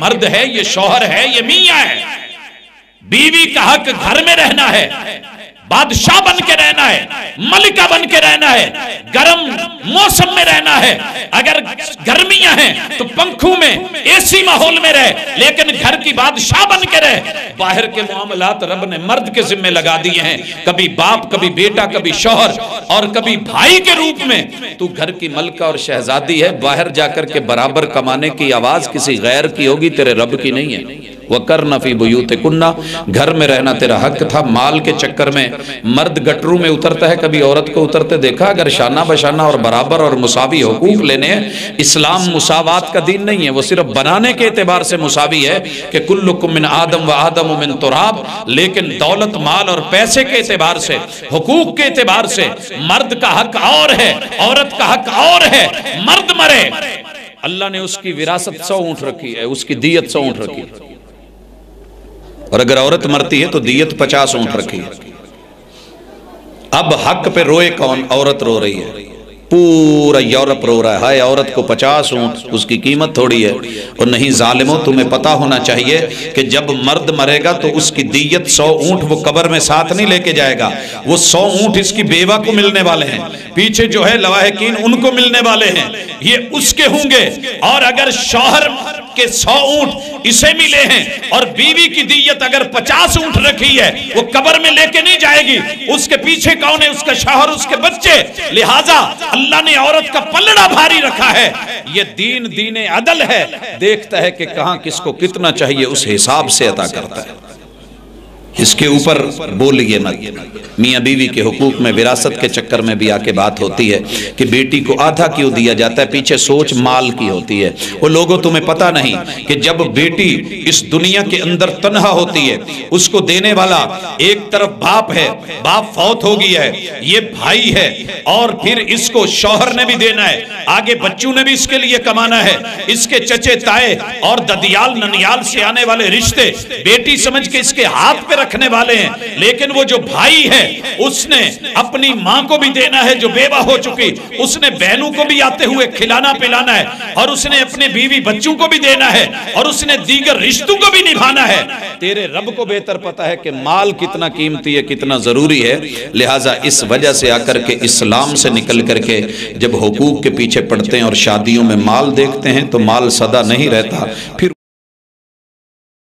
مرد ہے، یہ شوہر ہے، یہ میاں ہے. بیوی کا حق گھر میں رہنا ہے، بادشاہ بن کے رہنا ہے، ملکہ بن کے رہنا ہے، گرم موسم میں رہنا ہے. اگر گرمیاں ہیں تو پنکھوں میں اے سی ماحول میں رہے، لیکن گھر کی بادشاہ بن کے رہے. باہر کے معاملات رب نے مرد کے ذمہ لگا دیے ہیں، کبھی باپ، کبھی بیٹا، کبھی شوہر اور کبھی بھائی کے روپ میں. تو گھر کی ملکہ اور شہزادی ہے، باہر جا کر کے برابر کمانے کی آواز کسی غیر کی ہوگی، تیرے رب کی نہیں ہے. وَقَرْنَ فِي بُيُوتِكُنَّ، گھر میں رہنا تیرا حق تھا. مال کے چکر میں مرد گٹروں میں اترتا ہے، کبھی عورت کو اترتے دیکھا؟ اگر شانہ بشانہ اور برابر اور مساوی حقوق لینے ہیں، اسلام مساوات کا دین نہیں ہے، وہ صرف بنانے کے اعتبار سے مساوی ہے کہ کلکم من آدم و آدم من تراب. لیکن دولت، مال اور پیسے کے اعتبار سے، حقوق کے اعتبار سے مرد کا حق اور ہے، عورت کا حق اور ہے. مرد مرے، اللہ نے اس کی وراثت 100 اونٹ رکھی ہے، اس کی دیت 100 اونٹ رکھی ہے. اور اگر عورت مرتی ہے تو دیت 50 اونٹ رکھی ہے. اب حق پہ روئے کون؟ عورت رو رہی ہے. پورا یورپ رو رہا ہے، ہائے عورت کو 50 اونٹ، اس کی قیمت تھوڑی ہے. اور نہیں ظالموں، تمہیں پتا ہونا چاہیے کہ جب مرد مرے گا تو اس کی دیت 100 اونٹ وہ قبر میں ساتھ نہیں لے کے جائے گا. وہ 100 اونٹ اس کی بیوہ کو ملنے والے ہیں، پیچھے جو ہے لواحقین ان کو ملنے والے ہیں، یہ اس کے ہوں گے. اور اگر شوہر کے 100 اونٹ اسے ملے ہیں اور بیوی کی دیت اگر 50 اونٹ رکھی ہے، وہ قبر میں لے کے نہیں جائے گی. اس کے پیچھے کون ہے؟ اس کا شوہر، اس کے بچے. لہٰذا اللہ نے عورت کا پلڑا بھاری رکھا ہے. یہ دین عدل ہے، دیکھتا ہے کہ کہاں کس کو کتنا چاہیے، اس حساب سے عطا کرتا ہے. اس کے اوپر بولیے مت. میاں بیوی کے حقوق میں وراثت کے چکر میں بھی آ کے بات ہوتی ہے کہ بیٹی کو آدھا کیوں دیا جاتا ہے، پیچھے سوچ مال کی ہوتی ہے. وہ لوگوں تمہیں پتہ نہیں کہ جب بیٹی اس دنیا کے اندر تنہا ہوتی ہے، اس کو دینے والا ایک طرف باپ ہے، باپ فوت ہو گیا ہے، یہ بھائی ہے، اور پھر اس کو شوہر نے بھی دینا ہے، آگے بچوں نے بھی اس کے لیے کمانا ہے، اس کے چچے تائے اور ددیال ننیال سے آنے والے رشتے بیٹی سمجھ کے اس کے ہاتھ پہ رکھنے والے ہیں. لیکن وہ جو بھائی ہے اس نے اپنی ماں کو بھی دینا ہے جو بیوہ ہو چکی، اس نے بہنوں کو بھی آتے ہوئے کھلانا پلانا ہے، اور اس نے اپنے بیوی بچوں کو بھی دینا ہے، اور اس نے دیگر رشتوں کو بھی نبھانا ہے. تیرے رب کو بہتر پتا ہے کہ مال کتنا قیمتی ہے، کتنا ضروری ہے. لہٰذا اس وجہ سے آ کر کے اسلام سے نکل کر کے جب حقوق کے پیچھے پڑتے ہیں اور شادیوں میں مال دیکھتے ہیں تو مال سدا نہیں رہتا. پھر